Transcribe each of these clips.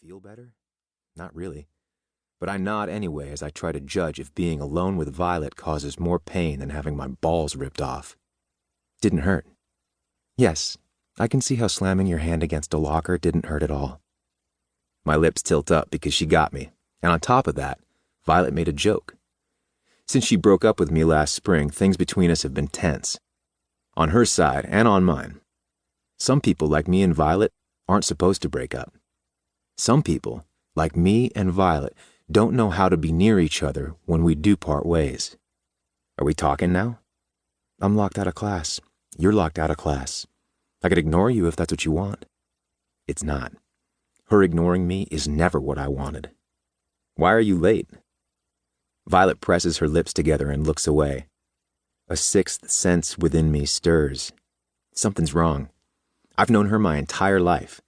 feel better? Not really. But I nod anyway as I try to judge if being alone with Violet causes more pain than having my balls ripped off. Didn't hurt. Yes, I can see how slamming your hand against a locker didn't hurt at all. My lips tilt up because she got me, and on top of that, Violet made a joke. Since she broke up with me last spring, things between us have been tense. On her side and on mine. Some people like me and Violet aren't supposed to break up. Some people, like me and Violet, don't know how to be near each other when we do part ways. Are we talking now? I'm locked out of class. You're locked out of class. I could ignore you if that's what you want. It's not. Her ignoring me is never what I wanted. Why are you late? Violet presses her lips together and looks away. A sixth sense within me stirs. Something's wrong. I've known her my entire life.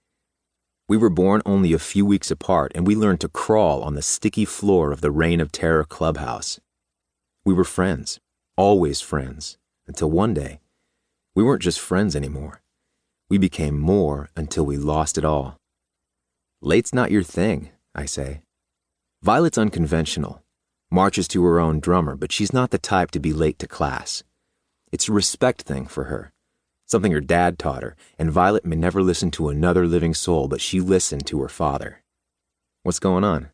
We were born only a few weeks apart, and we learned to crawl on the sticky floor of the Reign of Terror clubhouse. We were friends, always friends, until one day, we weren't just friends anymore. We became more until we lost it all. Late's not your thing, I say. Violet's unconventional, marches to her own drummer, but she's not the type to be late to class. It's a respect thing for her, something her dad taught her, and Violet may never listen to another living soul, but she listened to her father. What's going on?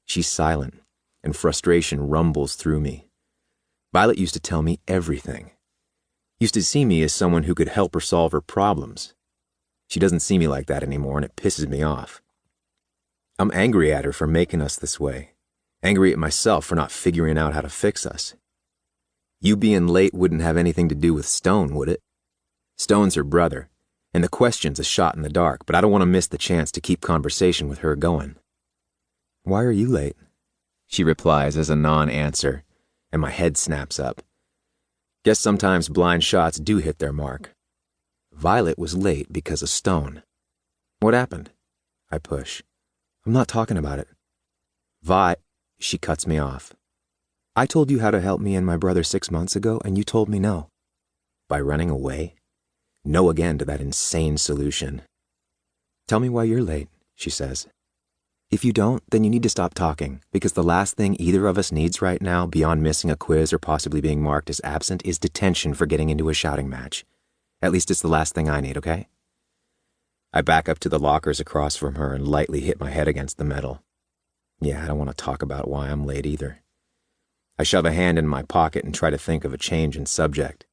She's silent, and frustration rumbles through me. Violet used to tell me everything. Used to see me as someone who could help her solve her problems. She doesn't see me like that anymore, and it pisses me off. I'm angry at her for making us this way. Angry at myself for not figuring out how to fix us. You being late wouldn't have anything to do with Stone, would it? Stone's her brother, and the question's a shot in the dark, but I don't want to miss the chance to keep conversation with her going. Why are you late? She replies as a non-answer, and my head snaps up. Guess sometimes blind shots do hit their mark. Violet was late because of Stone. What happened? I push. I'm not talking about it. She cuts me off. I told you how to help me and my brother 6 months ago, and you told me no. By running away? No again to that insane solution. Tell me why you're late, she says. If you don't, then you need to stop talking, because the last thing either of us needs right now, beyond missing a quiz or possibly being marked as absent, is detention for getting into a shouting match. At least it's the last thing I need, okay? I back up to the lockers across from her and lightly hit my head against the metal. Yeah, I don't want to talk about why I'm late either. I shove a hand in my pocket and try to think of a change in subject.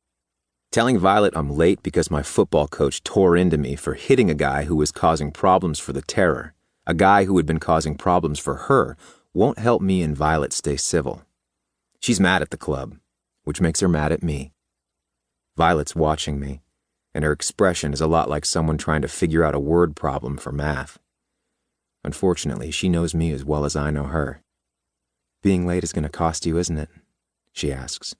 Telling Violet I'm late because my football coach tore into me for hitting a guy who was causing problems for the Terror, a guy who had been causing problems for her, won't help me and Violet stay civil. She's mad at the club, which makes her mad at me. Violet's watching me, and her expression is a lot like someone trying to figure out a word problem for math. Unfortunately, she knows me as well as I know her. Being late is going to cost you, isn't it? She asks.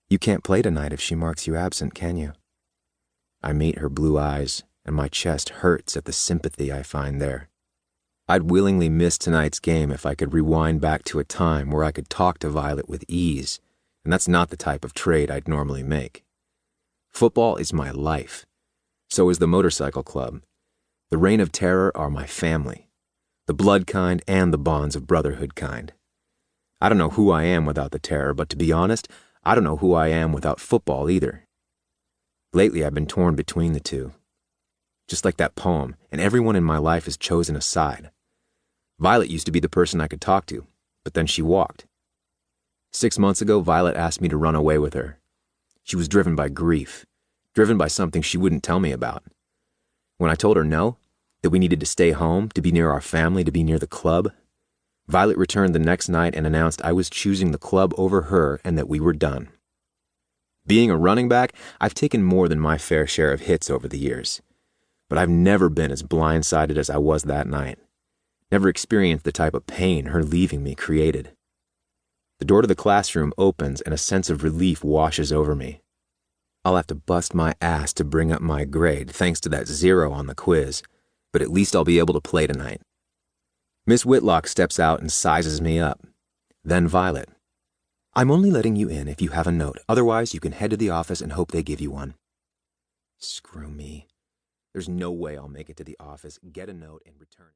You can't play tonight if she marks you absent, can you? I meet her blue eyes, and my chest hurts at the sympathy I find there. I'd willingly miss tonight's game if I could rewind back to a time where I could talk to Violet with ease, and that's not the type of trade I'd normally make. Football is my life. So is the motorcycle club. The Reign of Terror are my family. The blood kind and the bonds of brotherhood kind. I don't know who I am without the Terror, but to be honest, I don't know who I am without football either. Lately I've been torn between the two. Just like that poem, and everyone in my life has chosen a side. Violet used to be the person I could talk to, but then she walked. 6 months ago, Violet asked me to run away with her. She was driven by grief, driven by something she wouldn't tell me about. When I told her no, that we needed to stay home, to be near our family, to be near the club, Violet returned the next night and announced I was choosing the club over her and that we were done. Being a running back, I've taken more than my fair share of hits over the years. But I've never been as blindsided as I was that night. Never experienced the type of pain her leaving me created. The door to the classroom opens and a sense of relief washes over me. I'll have to bust my ass to bring up my grade thanks to that 0 on the quiz, but at least I'll be able to play tonight. Miss Whitlock steps out and sizes me up. Then Violet. I'm only letting you in if you have a note. Otherwise, you can head to the office and hope they give you one. Screw me. There's no way I'll make it to the office, get a note, and return.